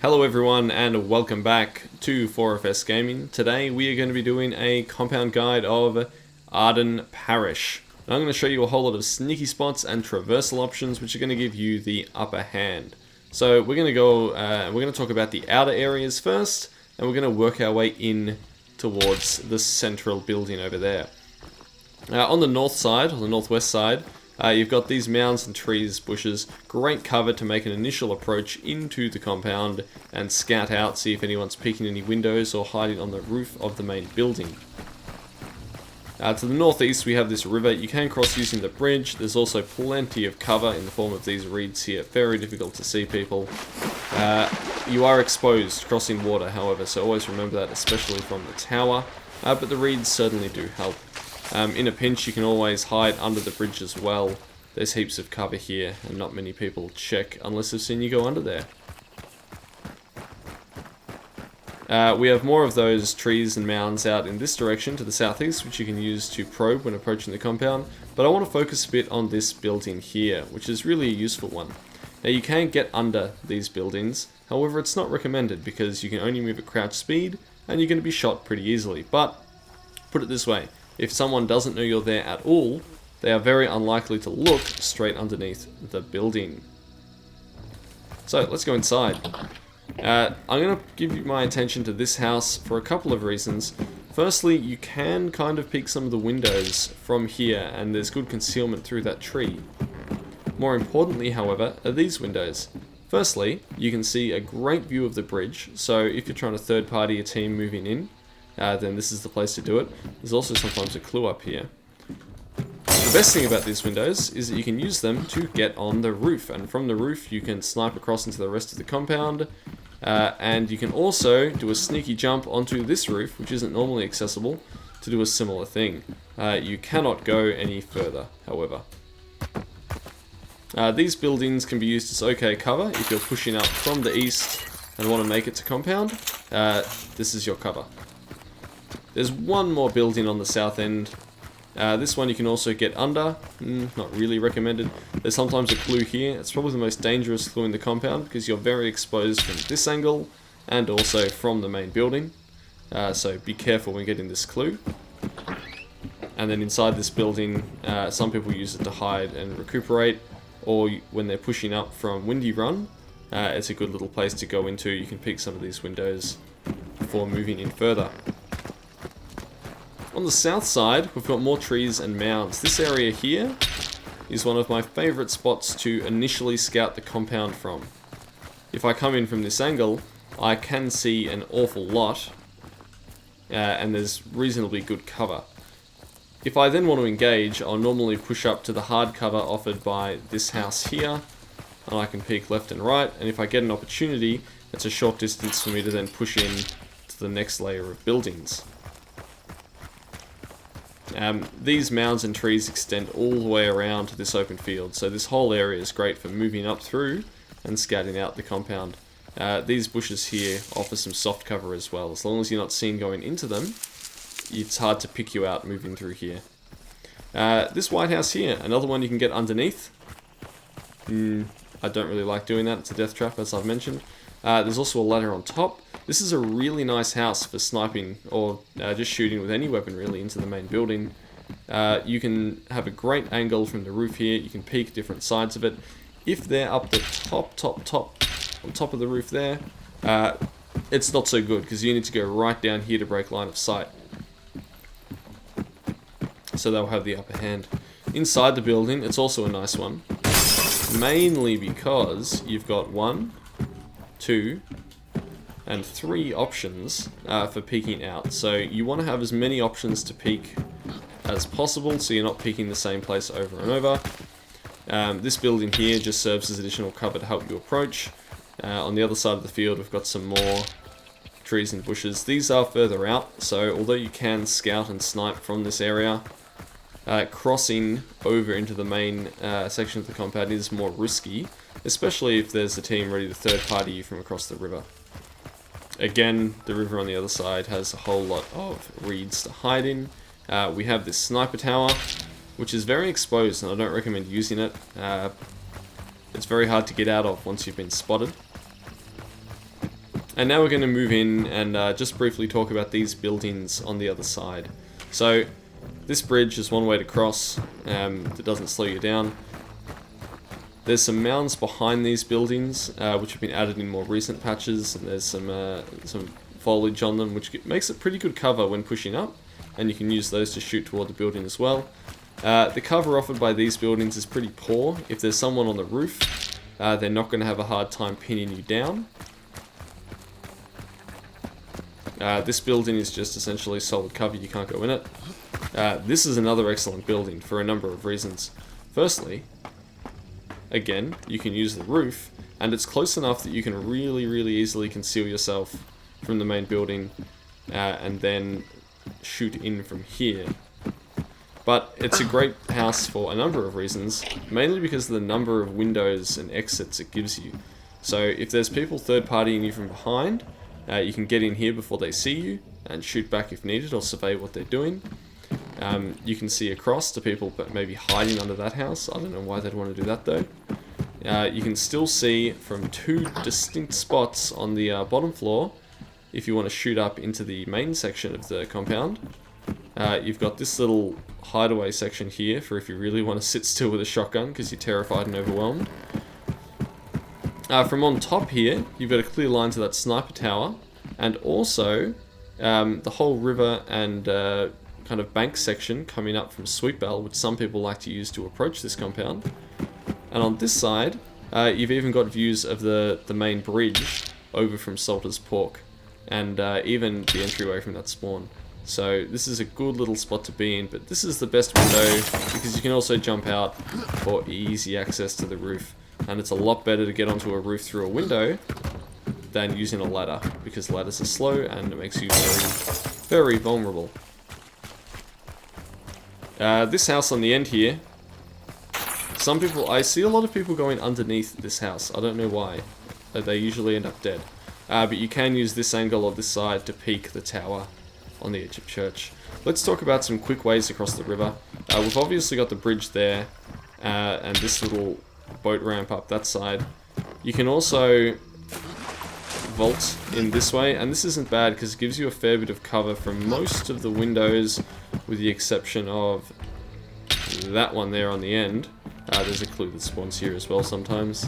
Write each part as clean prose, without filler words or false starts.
Hello everyone and welcome back to 4FS Gaming. Today we are going to be doing a compound guide of Arden Parish. And I'm going to show you a whole lot of sneaky spots and traversal options which are going to give you the upper hand. So we're going to talk about the outer areas first, and we're going to work our way in towards the central building over there. On the north side, or the northwest side, you've got these mounds and trees, bushes, great cover to make an initial approach into the compound and scout out, see if anyone's peeking any windows or hiding on the roof of the main building. To the northeast we have this river. You can cross using the bridge. There's also plenty of cover in the form of these reeds here. Very difficult to see people. You are exposed crossing water, however, so always remember that, especially from the tower. But the reeds certainly do help. In a pinch you can always hide under the bridge as well. There's heaps of cover here and not many people check unless they've seen you go under there. We have more of those trees and mounds out in this direction to the southeast, which you can use to probe when approaching the compound, but I want to focus a bit on this building here, which is really a useful one. Now you can get under these buildings, however it's not recommended because you can only move at crouch speed and you're going to be shot pretty easily. But put it this way, if someone doesn't know you're there at all, they are very unlikely to look straight underneath the building. So let's go inside. I'm going to give you my attention to this house for a couple of reasons. Firstly, you can kind of peek some of the windows from here, and there's good concealment through that tree. More importantly, however, are these windows. Firstly, you can see a great view of the bridge, so if you're trying to third party a team moving in, then this is the place to do it. There's also sometimes a clue up here. The best thing about these windows is that you can use them to get on the roof, and from the roof you can snipe across into the rest of the compound, and you can also do a sneaky jump onto this roof, which isn't normally accessible, to do a similar thing. You cannot go any further, however. These buildings can be used as okay cover if you're pushing up from the east and want to make it to compound. This is your cover. There's one more building on the south end. This one you can also get under. Not really recommended. There's sometimes a clue here. It's probably the most dangerous clue in the compound because you're very exposed from this angle and also from the main building. So be careful when getting this clue. And then inside this building, some people use it to hide and recuperate, or when they're pushing up from Windy Run, it's a good little place to go into. You can peek some of these windows before moving in further. On the south side, we've got more trees and mounds. This area here is one of my favourite spots to initially scout the compound from. If I come in from this angle, I can see an awful lot, and there's reasonably good cover. If I then want to engage, I'll normally push up to the hard cover offered by this house here, and I can peek left and right, and if I get an opportunity, it's a short distance for me to then push in to the next layer of buildings. These mounds and trees extend all the way around to this open field, so this whole area is great for moving up through and scouting out the compound. These bushes here offer some soft cover as well. As long as you're not seen going into them, it's hard to pick you out moving through here. This White House here, another one you can get underneath. I don't really like doing that, it's a death trap as I've mentioned. There's also a ladder on top. This is a really nice house for sniping or just shooting with any weapon really into the main building. You can have a great angle from the roof here. You can peek different sides of it. If they're up the on top of the roof there, it's not so good because you need to go right down here to break line of sight. So they'll have the upper hand. Inside the building, it's also a nice one. Mainly because you've got 1, 2, and 3 options for peeking out. So you want to have as many options to peek as possible so you're not peeking the same place over and over. This building here just serves as additional cover to help you approach. On the other side of the field we've got some more trees and bushes. These are further out, so although you can scout and snipe from this area, crossing over into the main section of the compound is more risky, especially if there's a team ready to third party you from across the river. Again, the river on the other side has a whole lot of reeds to hide in. We have this sniper tower, which is very exposed and I don't recommend using it. It's very hard to get out of once you've been spotted. And now we're going to move in and just briefly talk about these buildings on the other side. So this bridge is one way to cross that doesn't slow you down. There's some mounds behind these buildings which have been added in more recent patches, and there's some foliage on them which makes it pretty good cover when pushing up, and you can use those to shoot toward the building as well. The cover offered by these buildings is pretty poor. If there's someone on the roof, they're not going to have a hard time pinning you down. This building is just essentially solid cover, you can't go in it. This is another excellent building for a number of reasons. Firstly, again, you can use the roof, and it's close enough that you can really easily conceal yourself from the main building and then shoot in from here. But it's a great house for a number of reasons, mainly because of the number of windows and exits it gives you. So if there's people third-partying you from behind, you can get in here before they see you and shoot back if needed, or survey what they're doing. You can see across to people but maybe hiding under that house. I don't know why they'd want to do that though. You can still see from two distinct spots on the bottom floor if you want to shoot up into the main section of the compound. You've got this little hideaway section here for if you really want to sit still with a shotgun because you're terrified and overwhelmed. From on top here, you've got a clear line to that sniper tower, and also the whole river and kind of bank section coming up from Sweetbell, which some people like to use to approach this compound. And on this side, you've even got views of the main bridge over from Salter's Pork, and even the entryway from that spawn. So this is a good little spot to be in, but this is the best window because you can also jump out for easy access to the roof. And it's a lot better to get onto a roof through a window than using a ladder, because ladders are slow and it makes you very vulnerable. This house on the end here, I see a lot of people going underneath this house. I don't know why. They usually end up dead. But you can use this angle or this side to peek the tower on the edge of church. Let's talk about some quick ways across the river. We've obviously got the bridge there, and this little boat ramp up that side. You can also vault in this way, and this isn't bad because it gives you a fair bit of cover from most of the windows, with the exception of that one there on the end. There's a clue that spawns here as well sometimes.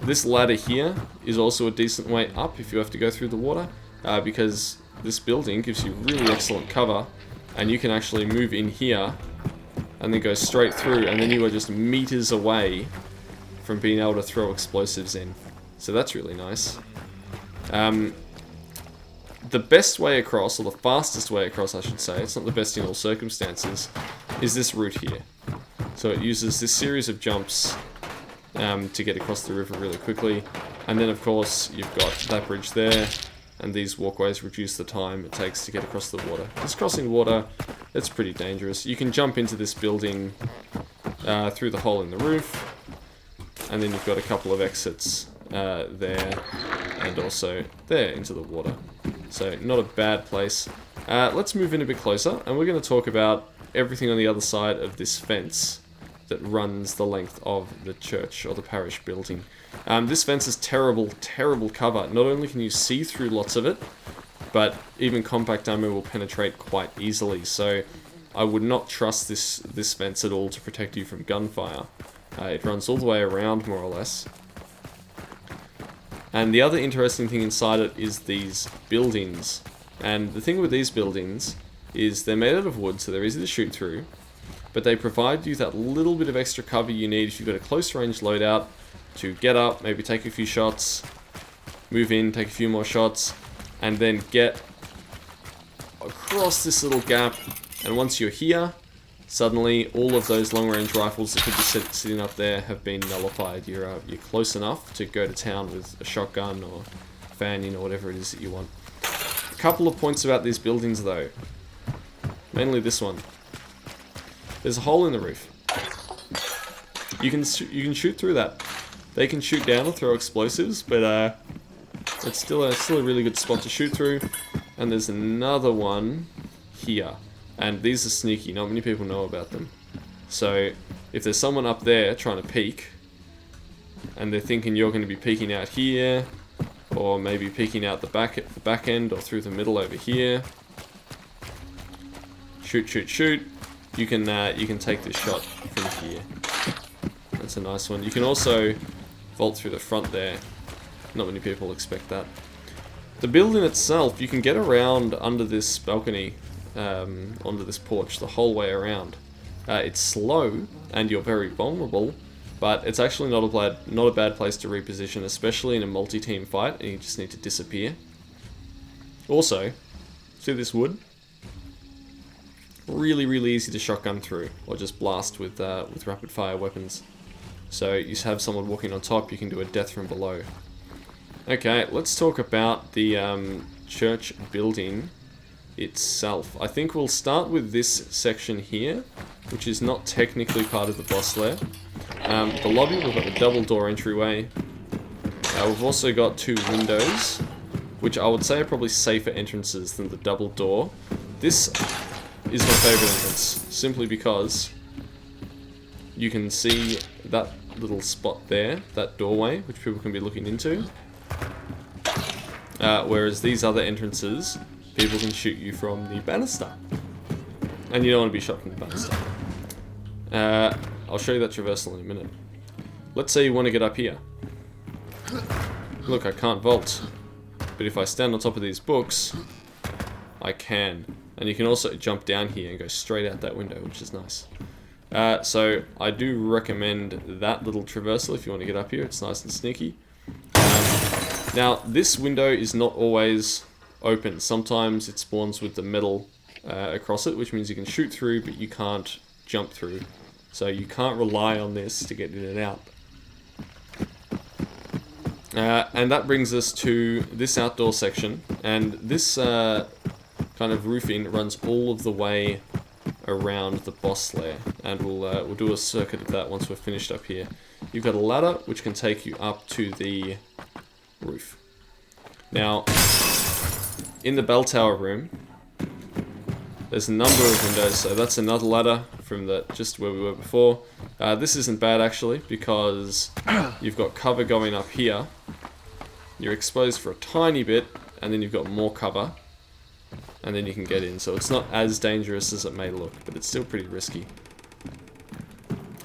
This ladder here is also a decent way up if you have to go through the water, because this building gives you really excellent cover, and you can actually move in here and then go straight through, and then you are just meters away from being able to throw explosives in. So that's really nice. The best way across, or the fastest way across I should say, it's not the best in all circumstances, is this route here. So it uses this series of jumps to get across the river really quickly, and then of course you've got that bridge there, and these walkways reduce the time it takes to get across the water. Because crossing water, it's pretty dangerous. You can jump into this building through the hole in the roof, and then you've got a couple of exits there, and also there into the water. So not a bad place. Let's move in a bit closer, and we're going to talk about everything on the other side of this fence that runs the length of the church or the parish building. This fence is terrible cover. Not only can you see through lots of it, but even compact ammo will penetrate quite easily. So I would not trust this fence at all to protect you from gunfire. It runs all the way around, more or less. And the other interesting thing inside it is these buildings. And the thing with these buildings is they're made out of wood, so they're easy to shoot through, but they provide you that little bit of extra cover you need if you've got a close range loadout to get up, maybe take a few shots, move in, take a few more shots, and then get across this little gap. And once you're here, suddenly all of those long-range rifles that could be sitting up there have been nullified. You're close enough to go to town with a shotgun or fanning or whatever it is that you want. A couple of points about these buildings though, mainly this one. There's a hole in the roof. You can shoot through that. They can shoot down or throw explosives, but it's still a really good spot to shoot through. And there's another one here. And these are sneaky, not many people know about them. So if there's someone up there trying to peek, and they're thinking you're going to be peeking out here, or maybe peeking out the back end, or through the middle over here. Shoot, shoot, shoot. You can take this shot from here. That's a nice one. You can also vault through the front there. Not many people expect that. The building itself, you can get around under this balcony, onto this porch, the whole way around. It's slow, and you're very vulnerable, but it's actually not a bad place to reposition, especially in a multi-team fight, and you just need to disappear. Also, see this wood? Really, really easy to shotgun through, or just blast with rapid-fire weapons. So you have someone walking on top, you can do a death from below. Okay, let's talk about the church building itself. I think we'll start with this section here, which is not technically part of the boss lair. The lobby, we've got the double door entryway. We've also got 2 windows, which I would say are probably safer entrances than the double door. This is my favourite entrance, simply because you can see that little spot there, that doorway, which people can be looking into. Whereas these other entrances, people can shoot you from the banister. And you don't want to be shot from the banister. I'll show you that traversal in a minute. Let's say you want to get up here. Look, I can't vault. But if I stand on top of these books, I can. And you can also jump down here and go straight out that window, which is nice. So I do recommend that little traversal if you want to get up here. It's nice and sneaky. Now, this window is not always open. Sometimes it spawns with the metal across it, which means you can shoot through, but you can't jump through. So you can't rely on this to get in and out. And that brings us to this outdoor section. And this kind of roofing runs all of the way around the boss lair. And we'll do a circuit of that once we're finished up here. You've got a ladder, which can take you up to the roof. Now, in the bell tower room, there's a number of windows, so that's another ladder from just where we were before. This isn't bad actually, because you've got cover going up here. You're exposed for a tiny bit, and then you've got more cover, and then you can get in. So it's not as dangerous as it may look, but it's still pretty risky.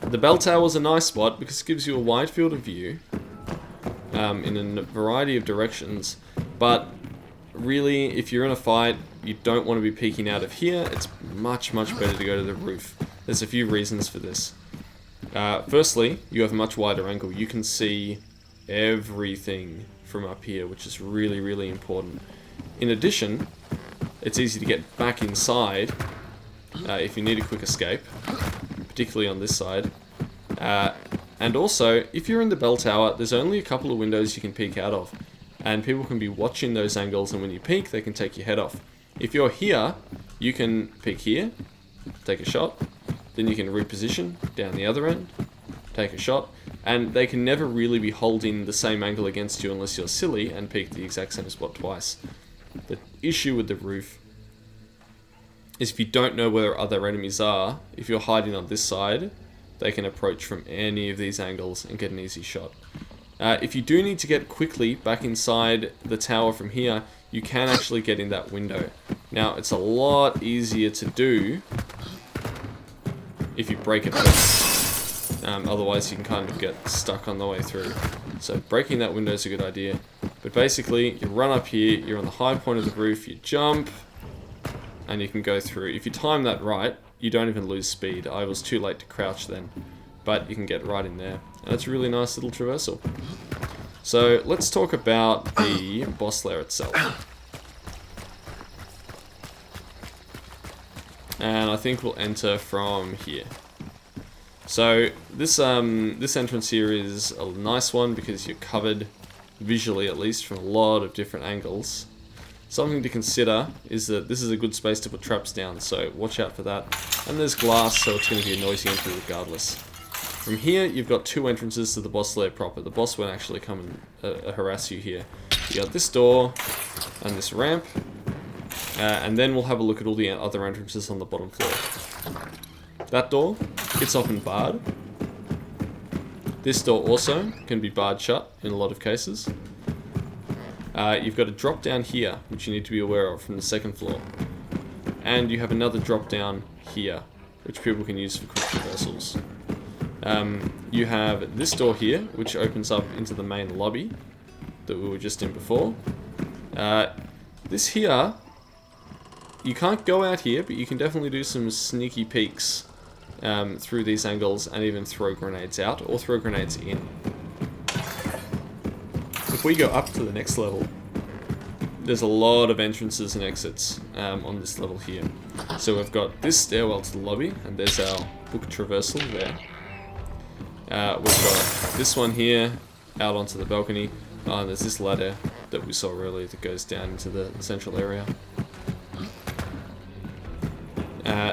The bell tower is a nice spot because it gives you a wide field of view in a variety of directions, but really, if you're in a fight, you don't want to be peeking out of here. It's much, much better to go to the roof. There's a few reasons for this. Firstly, you have a much wider angle. You can see everything from up here, which is really, really important. In addition, it's easy to get back inside if you need a quick escape, particularly on this side. And also, if you're in the bell tower, there's only a couple of windows you can peek out of. And people can be watching those angles, and when you peek, they can take your head off. If you're here, you can peek here, take a shot, then you can reposition down the other end, take a shot, and they can never really be holding the same angle against you unless you're silly and peek the exact same spot twice. The issue with the roof is if you don't know where other enemies are, if you're hiding on this side, they can approach from any of these angles and get an easy shot. If you do need to get quickly back inside the tower from here, you can actually get in that window. Now, it's a lot easier to do if you break it first. Otherwise, you can kind of get stuck on the way through. So breaking that window is a good idea. But basically, you run up here, you're on the high point of the roof, you jump, and you can go through. If you time that right, you don't even lose speed. I was too late to crouch then. But you can get right in there. And it's a really nice little traversal. So let's talk about the boss lair itself. And I think we'll enter from here. So this entrance here is a nice one because you're covered, visually at least, from a lot of different angles. Something to consider is that this is a good space to put traps down, so watch out for that. And there's glass, so it's going to be a noisy entry regardless. From here, you've got 2 entrances to the boss lair proper. The boss won't actually come and harass you here. You got this door and this ramp, and then we'll have a look at all the other entrances on the bottom floor. That door, it's often barred. This door also can be barred shut in a lot of cases. You've got a drop down here, which you need to be aware of from the second floor. And you have another drop down here, which people can use for quick traversals. You have this door here, which opens up into the main lobby that we were just in before. This here, you can't go out here, but you can definitely do some sneaky peeks through these angles and even throw grenades out or throw grenades in. If we go up to the next level, there's a lot of entrances and exits on this level here. So we've got this stairwell to the lobby, and there's our book traversal there. We've got this one here out onto the balcony. And there's this ladder that we saw earlier that goes down into the central area.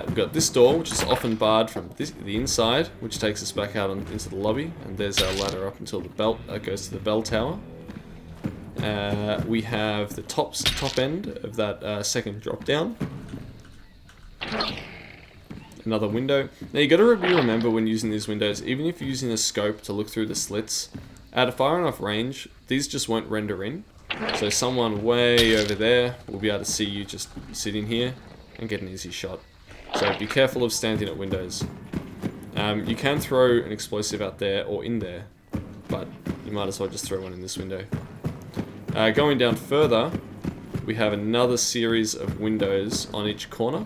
We've got this door, which is often barred from the inside, which takes us back out into the lobby. And there's our ladder up until the belt that goes to the bell tower. We have the top end of that second drop down. Another window. Now you got to remember when using these windows, even if you're using a scope to look through the slits, at a far enough range, these just won't render in. So someone way over there will be able to see you just sitting here and get an easy shot. So be careful of standing at windows. You can throw an explosive out there or in there, but you might as well just throw one in this window. Going down further, we have another series of windows on each corner.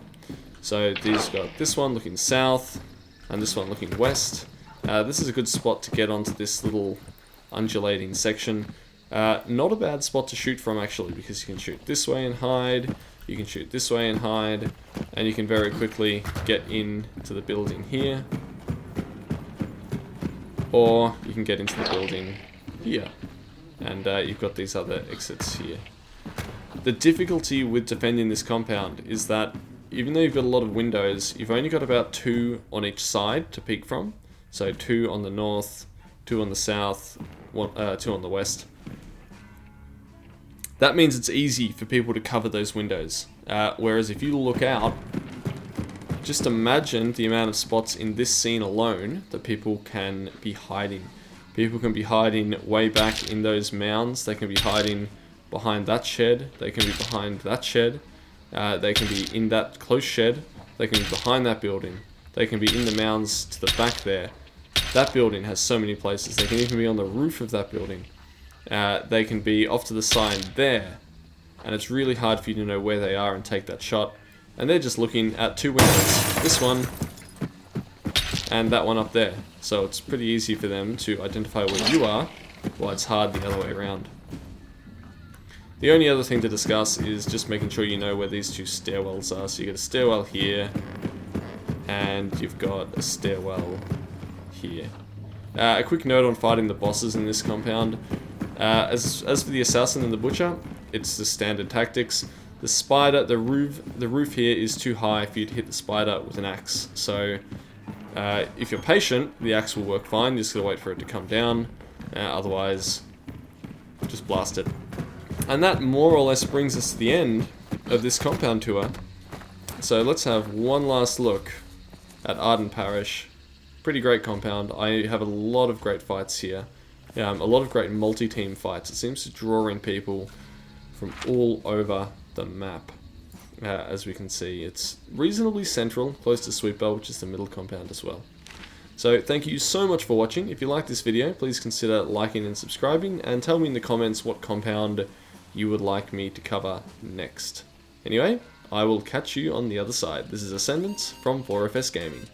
So these got this one looking south, and this one looking west. This is a good spot to get onto this little undulating section. Not a bad spot to shoot from actually, because you can shoot this way and hide, you can shoot this way and hide, and you can very quickly get into the building here, or you can get into the building here, and you've got these other exits here. The difficulty with defending this compound is that even though you've got a lot of windows, you've only got about 2 on each side to peek from. So 2 on the north, 2 on the south, 2 on the west. That means it's easy for people to cover those windows. Whereas if you look out, just imagine the amount of spots in this scene alone that people can be hiding. People can be hiding way back in those mounds. They can be hiding behind that shed. They can be behind that shed. They can be in that close shed. They can be behind that building. They can be in the mounds to the back there. That building has so many places. They can even be on the roof of that building. They can be off to the side there. And it's really hard for you to know where they are and take that shot. And they're just looking at 2 windows. This one and that one up there. So it's pretty easy for them to identify where you are, while it's hard the other way around. The only other thing to discuss is just making sure you know where these 2 stairwells are. So you get a stairwell here, and you've got a stairwell here. A quick note on fighting the bosses in this compound. As for the assassin and the butcher, it's the standard tactics. The spider, the roof here is too high for you to hit the spider with an axe. So if you're patient, the axe will work fine. You just gotta wait for it to come down. Otherwise, just blast it. And that more or less brings us to the end of this compound tour. So let's have one last look at Arden Parish. Pretty great compound. I have a lot of great fights here. A lot of great multi-team fights. It seems to draw in people from all over the map. As we can see, it's reasonably central, close to Sweetbell, which is the middle compound as well. So thank you so much for watching. If you like this video, please consider liking and subscribing, and tell me in the comments what compound you would like me to cover next. Anyway, I will catch you on the other side. This is Ascendance from 4FS Gaming.